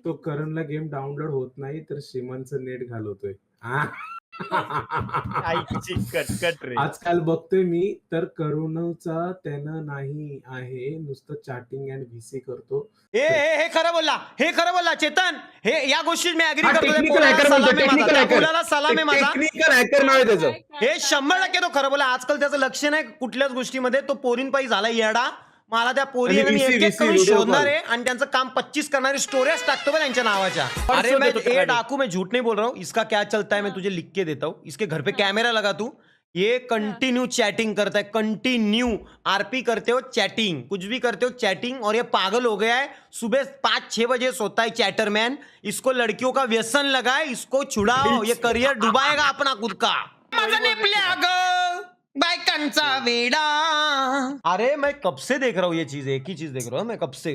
तो करणला game download होत नाही तर श्रीमानचं नेट घालवतोय. आईची कटकट रे. आजकाल बघतोय मी तर करुणचा त्यानं नाही आहे नुसतं चॅटिंग अँड व्हीसी करतो. हे खरं बोलला, हे खरं बोलला चेतन. हे या गोष्टीत मी ऍग्री करतो. टेक्निकल हॅकर म्हणतो, टेक्निकल हॅकर. पोराला सलाम आहे माझा. टेक्निकल हॅकर नाव आहे त्याचं. हे 100% तो खरं बोला. आजकाल त्याचं लक्ष नाही कुठल्याच गोष्टीमध्ये. तो पोरींपायी झाला येडा. मला त्या पोरी आणि मी VC एक करून video शोधणार call. आहे आणि त्यांचं काम 25 करणारे स्टोरीज टाकतो त्यांच्या नावाच्या. अरे मैं ये डाकू मैं झूठ नहीं बोल रहा हूँ. इसका क्या चलता है मैं तुझे लिख के देता हूँ. इसके घर पे कैमरा लगा तू. ये कंटिन्यू चैटिंग करता है, कंटिन्यू आरपी करते हो चैटिंग, कुछ भी करते हो चैटिंग. और ये पागल हो गया है. सुबह 5-6 बजे सोता है चैटरमैन. इसको लड़कियों का व्यसन लगा है. इसको छुड़ाओ. ये करियर डुबाएगा अपना खुद का. बायकांचा वेडा. अरे मैं कब से देख रहा हूँ ये चीज. एक ही चीज देख रहा हूँ मैं कब से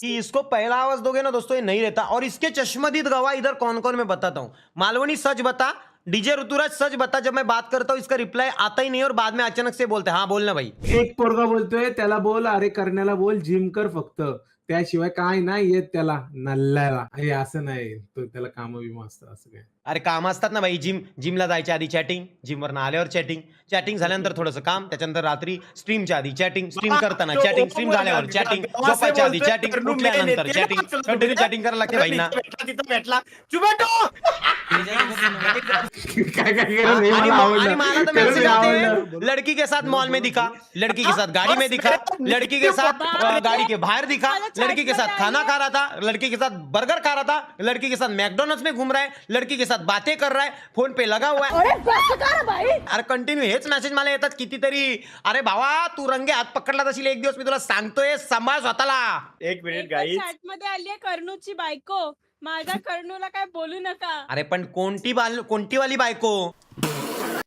कि इसको पहला आवाज दोगे ना दोस्तों ये नहीं रहता. और इसके चश्मदीद गवाह इधर कौन कौन मैं बताता हूँ. मालवनी सच बता, डीजे ऋतुराज सच बता. जब मैं बात करता हूँ इसका रिप्लाई आता ही नहीं और बाद में अचानक से बोलते हाँ बोलना भाई. एक पोरगा बोलतोय त्याला बोल अरे करण्याला बोल जिम कर फक्त त्याशिवाय काय नाही येत त्याला नल्ल्याला. हे असं नाही तो त्याला काम बिम असतं असं काय. अरे काम असतात ना भाई. जिमला जायच्या आधी चॅटिंग, जिमवरनं आल्यावर चॅटिंग झाल्यानंतर थोडंसं काम, त्याच्यानंतर रात्री स्ट्रीमच्या आधी चॅटिंग, स्ट्रीम करताना चॅटिंग, स्ट्रीम झाल्यावर चॅटिंग, झोपायच्या आधी चॅटिंग, उठल्यानंतर चॅटिंग, कंटिन्यू चॅटिंग करायला लागते भाई ना. तिथं भेटला चुबेटो. काय काय केलं हे मला आणि मला तर आवडलं. मैसेज आवडलं. आते लड़की के साथ मॉल में दिखा, लड़की के साथ गाड़ी में दिखा, लड़की के साथ गाड़ी के बाहर दिखा, लड़की के साथ खाना खा रहा था, लड़की के साथ बर्गर खा रहा था, लड़की के साथ मैकडोनल्ड्स में घूम रहा है, लड़की के साथ बातें कर रहा है, फोन पे लगा हुआ है. अरे कंटिन्यू हेच मेसेज मला येतात कितीतरी. अरे भावा तू रंगे हात पकडला तशील एक दिवस. मी तुला सांगतोय सांभाळ स्वतःला. एक मिनिट गाईज. चॅट मध्ये आली आहे कर्णूची बायको. माझ्या कर्णूला काय बोलू नका. अरे पण कोणती वाली बायको.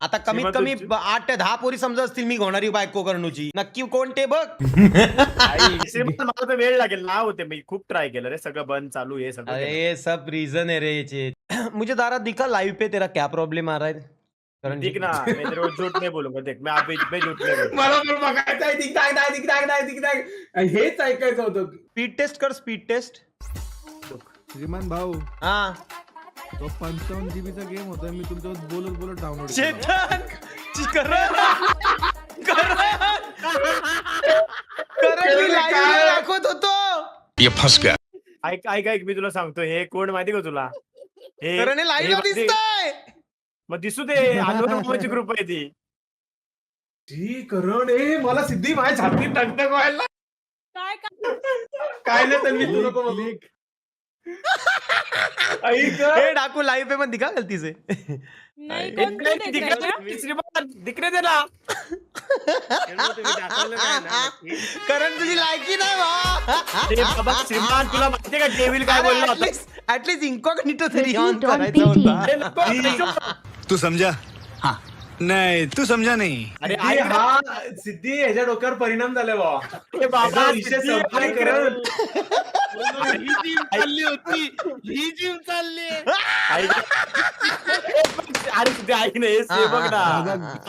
आता कमीत कमी 8 ते 10 पोरी समजत असतील मी होणारी बायको करणूची. नक्की कोणते बघ. मला तर वेळ लागेल ना होते. मी खूप ट्राय केलं रे. सगळं बंद चालू हे सगळं. अरे सब रीजन है रे ये. मुझे दारा दिखा लाइव पे तेरा क्या प्रॉब्लम आ रहा है. दिख ना मैं तेरे को झूठ नहीं बोलूंगा. देख मैं आप झूठ नहीं बोलूंगा. मला पण बघायचं आहे दिखताय हेच ऐकायचं होतं. स्पीड टेस्ट कर. Speed test. श्रीमान भाऊ हा तो 55 GB चा गेम होता. मी तुमच्यावर बोलत बोलत डाउनलोड चेतन करण मी लाईव्ह दाखवत होतो. ये फंस गया. ऐक मी तुला सांगतो. हे कोण माहिती का तुला. करण लाईव्ह दिसतंय. मग दिसू दे. आंदोलनाची ग्रुप आहे ती. जी करण मला सिद्धी माझ्या छातीत टाकतं व्हायला. काय काय नाही तर मी तुला नको ऐक हे डाकू लाईव्ह पे मत दिखा गलती से. नाही कोणतं देख रहा है? श्रीमान दिकरे दे ना. करण तुझी लायकी नाही बाबा श्रीमान तुला माहितीये का डेव्हिल काय बोलला होता. ऍटलीस्ट इन्कॉग्निटो तरी ऑन करायचा होता. अरे नको. तू समझा. हाँ नहीं तू समझा नहीं. अरे सिद्धी ऐक ना. हा सिद्धी ह्याच्या डोक्यावर परिणाम झाले बाबा. अरे बाबा विषय संपला करण. ही जिम चालली अरे तुझे ऐक ना. हे से बघ ना.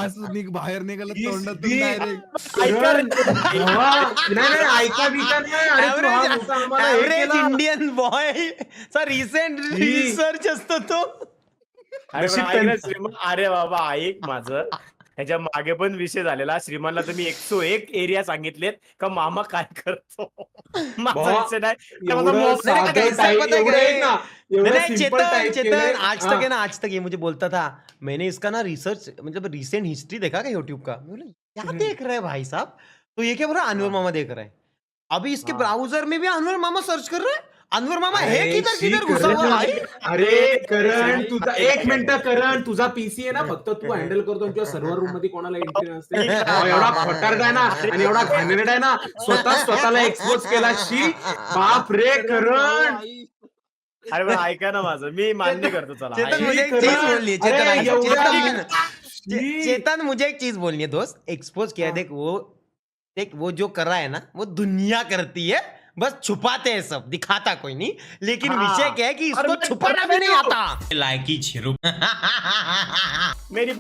असं बाहेर निघालं ही तोंडातून सिद्धी- डायरेक्ट. ऐका रे. नाही ऐका बिका नाही. अरे तू हा मोठा आम्हाला हे ऍव्हरेज केला. इंडियन बॉय चा रिसेंट रिसर्च असतो तो. अरे पण ऐक ना श्रीमान. अरे बाबा ऐक माझं. ह्याच्या मागे पण विषय झालेला. श्रीमानला तुम्ही 101 एरिया सांगितलेत का मामा काय करतो. माझा विषय नाही. एवढं साधं type, एवढं एक ना, एवढं नहीं, simple type चेतन केलंय. आज तक है ना, आज तक ये मुझे बोलता था. मैंने इसका ना रिसर्च मतलब रिसेंट हिस्ट्री देखा क्या यूट्यूब का. मैं बोला क्या देख रहे हैं भाई साहब. तो ये क्या बोल रहा है अनवर मामा देख रहे हैं. अभी इसके ब्राउजर में भी अनवर मामा सर्च कर रहे हैं. अनवर मामा है किधर किधर घुसा हुआ भाई. अरे करण तुझा 1 मिनिट करण तुझा पीसी आहे ना फक्त तू हँडल करतो. तुझ्या सर्व्हर रूम मध्ये कोणाला एंट्री नसते. एवढा फटारड आहे ना आणि एवढा घाणेरड आहे ना. स्वतःला एक्सपोज केला. शी बाप रे करण. अरे पण ऐका ना माझं. मी मान्य करतो. चला चेतन ऐक. मुझे एक चीज बोलनी है. चेतन अरे, ऐक. एवढा- चेतन मुझे एक चीज बोलनी है दोस्त. एक्सपोज किया. देख वो जो कर रहा है ना वो दुनिया करती है. बस छुपाते हैं सब. दिखाता कोई नहीं. लेकिन विषय क्या है कि इसको छुपाना भी नहीं आता. लायकी छिरू. मेरी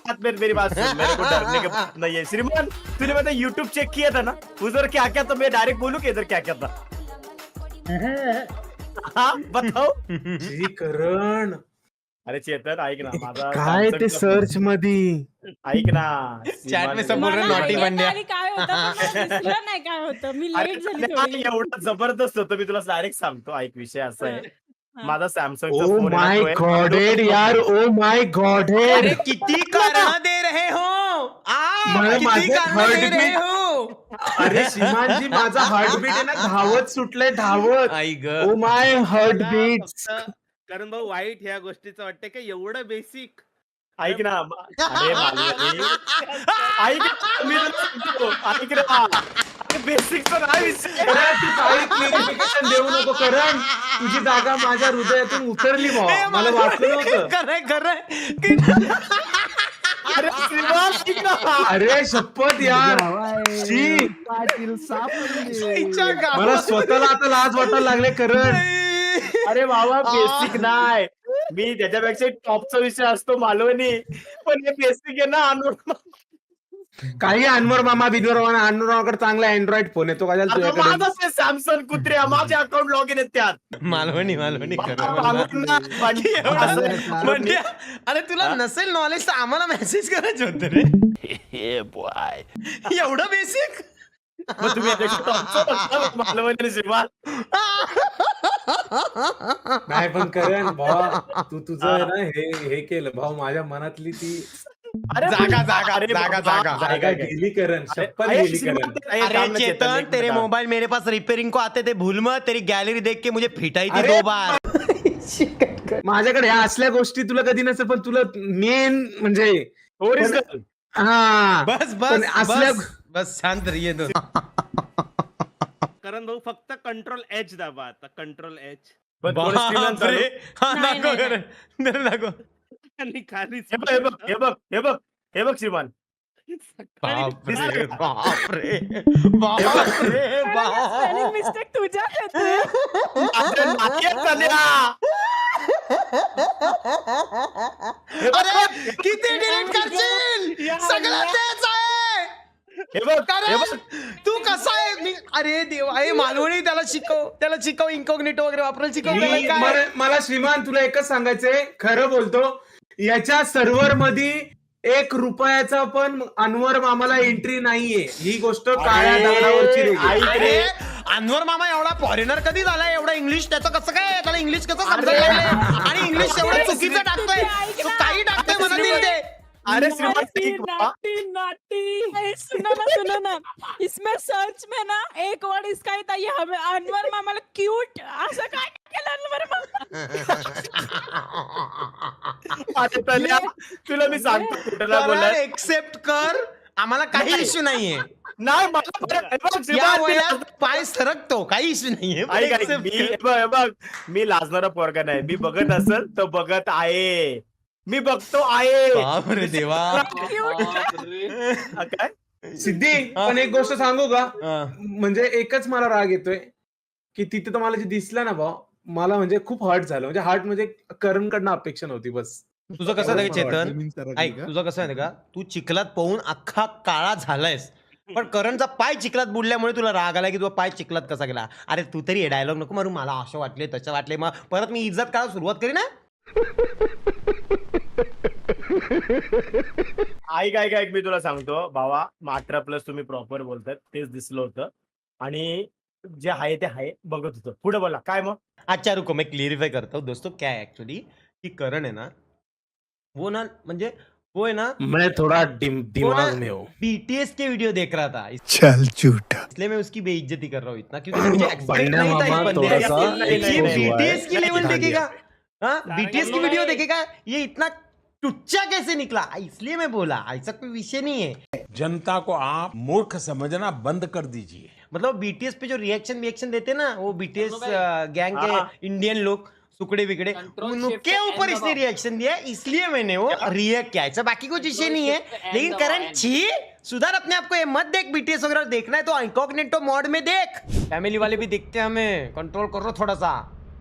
बात सुन. मेरे को डरने की बात नहीं है श्रीमान. तूने मतलब यूट्यूब चेक किया था ना. उधर क्या क्या था. मैं डायरेक्ट बोलूं कि इधर क्या क्या था. हा, बताव. जी करण अरे चेतन ऐक ना माझा काय ते Samsungचा सर्च मध्ये ऐक ना Chat में सब बोल रहे मला naughty idea बंड्या. आली काय होतं पण मला दिसलं नाही काय होतं मी अरे लेट झाली नाही, थोडी एवढं जबरदस्त होतं मी तुला डायरेक्ट सांगतो. ऐक विषय असा आहे हा. माझा सॅमसंगचा ओ फोन माय गॉडेड यार, ओ माय अरे गॉडेड. किती कारण दे रहे हो आप, मला किती माझं कारण दे heartbeat- रहे हो. अरे श्रीमानजी, माझा हार्टबीट आहे ना धावत सुटलंय, धावत. आई ग ओ माय हार्टबीट. कारण भाऊ वाईट ह्या गोष्टीचं वाटतंय का एवढं बेसिक ऐक ना अरे मालवणी, ऐक ना, मी तुला सांगतो, ऐक ना बेसिकचा नाही विषय. करण, तू काही क्लिअरिफिकेशन देऊ नको करण. तुझी जागा माझ्या हृदयातून उतरली ए, भावा, मला वाटलं नव्हतं. खरंय अरे श्रीमान, ऐक ना. अरे शपथ यार, शी. पाटील सापडले इच्छा का? मला स्वतःला आता लाज वाटायला लागले करण. अरे बाबा बेसिक नाही, मी त्याच्यापेक्षा टॉपचा विषय असतो मालवणी, पण हे बेसिक आहे ना अनोळखी. काही अनवर मामा बिनवर मामा, अनवर मामाकडे चांगला अँड्रॉइड फोन आहे, तो कशाला तुझ्याकडे? माझाच आहे सॅमसंग कुत्र्या, माझे अकाउंट लॉग इन आहेत त्यात. मालवणी मागून ना, बांधी- एवढं म्हणजे अरे तुला नसेल नॉलेज तर आम्हाला मेसेज करायचं होतं रे. एवढं बेसिक. मग तुम्ही याच्यापेक्षा टॉपचं म्हणता मालवणी आणि श्रीमान. नाही पण करण भावा, तू तुझं आहे ना हे केलं भाऊ, माझ्या मनातली ती अरे जागा. जागा गेली करण, शपथ गेली करण. अरे चेतन, तेरे मोबाइल मेरे पास रिपेयरिंग को आते थे, भूल मत. तेरी गैलरी देख के मुझे फिटाई थी अरे! 2 बार. माझ्याकडे ह्या असल्या गोष्टी तुला कधी नसेल, पण तुला मेन म्हणजे ओरिजिनल. हा बस पण असल्या बस शांत रहिए तो. कारण भाऊ फक्त कंट्रोल एच दाबा आता कंट्रोल एच बापरे. हा, नाही, दाखव नाही, करण. जरा दाखव. आणि खाली हे बघ श्रीमान. बापरे बापरे स्पेलिंग मिस्टेक तुझ्या येते. अरे नाही येत चालल्या. अरे किती डिलीट करशील, सगळं तेच आहे. हे बघ तू कसा आहे? अरे देवा, हे मालवणी, त्याला शिकव इन्कॉग्निटो वगैरे वापरायला शिकव त्याला काय. मला श्रीमान तुला एकच सांगायचंय, खरं बोलतो, याच्या सर्व्हर मध्ये 1 रुपयाचा पण अनवर मामाला एंट्री नाहीये. ही गोष्ट काळ्या दगडावरची रेघ आहे. ऐक रे. अनवर मामा एवढा फॉरेनर कधी झालाय? एवढा इंग्लिश त्याचं कसं काय? त्याला इंग्लिश कसं समजायला लागलंय? आणि इंग्लिश एवढं चुकीचं टाकतोय, तो काही टाकतोय मनात नाही ते. अरे श्रीमान ठीक बा. सुनो ना, इसमें सर्च में ना एक वर्ड इसका ही था, ये हमें अनवर मामाला क्यूट असं काय केलं अनवर मामा. अरे तल्या, तुला मी सांगतो कुठला बोलाय. एक्सेप्ट कर, आम्हाला काही इश्यू नाहीये. नाही मला हे बघ, या श्रीमान, मी वयात पाय सरकतो, काही इश्यू नाहीये. ऐक, ऐक, Accept मी कर. हे बघ मी लाजणारा पोरगा नाही. मी बघत असेल तर बघत आहे, मी बघतो आहे. बापरे देवा. काय सिद्धी, पण एक गोष्ट सांगू का? हा. म्हणजे एकच मला राग येतोय की तिथे तर मला जे दिसलं ना भाऊ, मला म्हणजे खूप हर्ट झालं. म्हणजे हार्ट म्हणजे करणकडनं अपेक्षा नव्हती बस. तुझं कसं आहे मला चेतन? वाटलं मी सरकली ऐक, का? तुझं कसं आहे का, तू चिखलात पोहून अख्खा काळा झालायस, पण करणचा पाय चिखलात बुडल्यामुळे तुला राग आला की तुझा पाय चिखलात कसा गेला. अरे तू तरी डायलॉग नको मारू, मला असं वाटले तसं वाटले, मग परत मी इज्जत काढायला सुरुवात करी ना. ऐक मी तुला सांगतो भावा, 18+ तुम्ही प्रॉपर बोलतात, तेच दिसलं होतं. आणि जे आहे ते आहे, बघत होतं. पुढे बोला काय मग. अच्छा रुको, मैं क्लियरिफाई करता हूँ दोस्तों, क्या है एक्चुअली कि करण है ना, वो ना म्हणजे वो है ना, मैं थोड़ा दिमाग में हूँ. बीटीएस के वीडियो देख रहा था, चल झूठा. इसलिए मैं उसकी बेइज्जती कर रहा हूँ इतना, क्योंकि मुझे एक्सपेक्ट बंड्या नहीं था मामा इस बंदे थोड़ा सा नहीं, नहीं, नहीं, बीटीएस की लेवल नहीं, देखेगा, हाँ बीटीएस की वीडियो देखेगा, ये इतना टुच्चा कैसे निकला, इसलिए मैं बोला ऐसा कोई विषय नहीं है. जनता को आप मूर्ख समझना बंद कर दीजिए. मतलब बीटीएस पे जो रिएक्शन देते ना, वो बीटीएस गैंग हाँ. के इंडियन लोग सुकड़े बिगड़े, उनके ऊपर इसने रिएक्शन दिया, इसलिए मैंने वो रिएक्ट किया. ऐसा बाकी कुछ विषय नहीं है. लेकिन करण छी, सुधार अपने आप को, ये मत देख. बीटीएस वगैरह देखना है तो इनकॉग्निटो मोड में देख. फैमिली वाले भी देखते हैं, हमें कंट्रोल करो थोड़ा सा,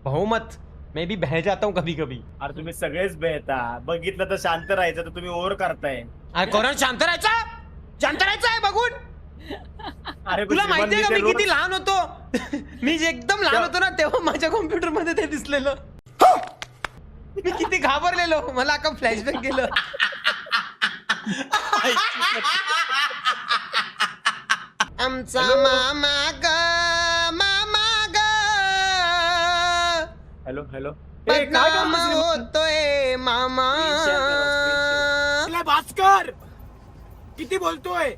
भाऊ मत. मैं भी बह जाता हूँ कभी कभी. अरे तुम्ही सगळेच बेहता, बघितलं तर शांत राहायचं, तर तुम्ही ओव्हर करताय. अरे करण शांत राहायचं आहे बघून. अरे तुला माहितीये का मी किती लहान होतो मी जे एकदम लहान होतो ना तेव्हा माझ्या कॉम्प्युटर मध्ये ते दिसलेलं. मी किती घाबरलेलो, मला अख्खा फ्लॅशबॅक गेलं. आमचा मामा ग हॅलो हॅलो बदनाम होतोय मामा. भास्कर किती बोलतोय